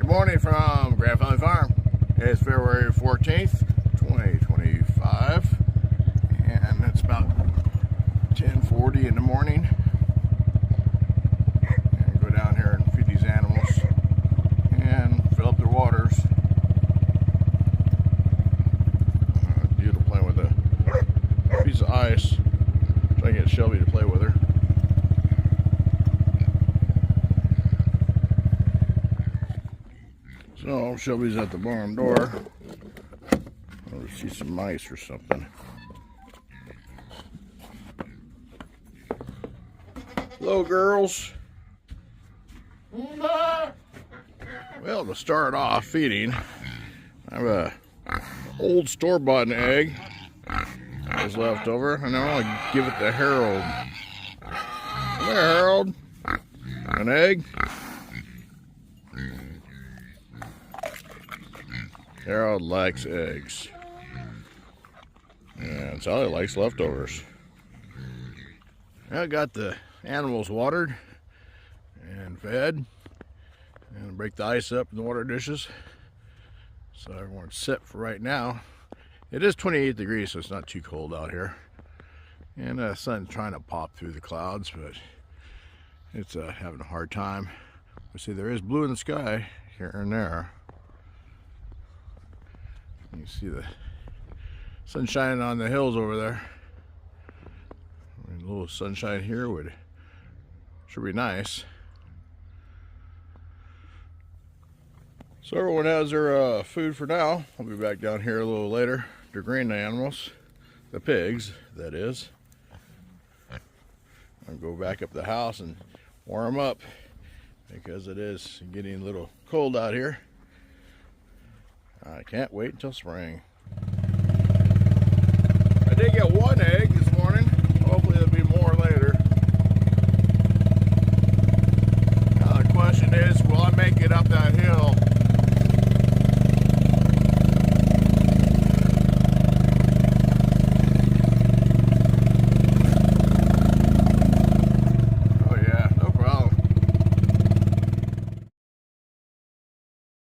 Good morning from Grand Family Farm. It's February 14th, 2025, and it's about 10:40 in the morning. And go down here and feed these animals and fill up their waters. Beautiful playing with a piece of ice. Trying to get Shelby to play with her. So Shelby's at the barn door. Oh, we see some mice or something. Hello, girls. Well, to start off feeding, I have a old store-bought egg that was left over, and I want to give it to Harold. Come here, Harold. An egg. Harold likes eggs, and Sally likes leftovers. I got the animals watered and fed, and break the ice up in the water dishes, so everyone's set for right now. It is 28 degrees, so it's not too cold out here, and the sun's trying to pop through the clouds, but it's having a hard time. You see, there is blue in the sky here and there. You see the sun shining on the hills over there. I mean, a little sunshine here should be nice. So everyone has their food for now. I'll be back down here a little later to green the animals, the pigs, that is. I'll go back up the house and warm them up because it is getting a little cold out here. I can't wait until spring. I did get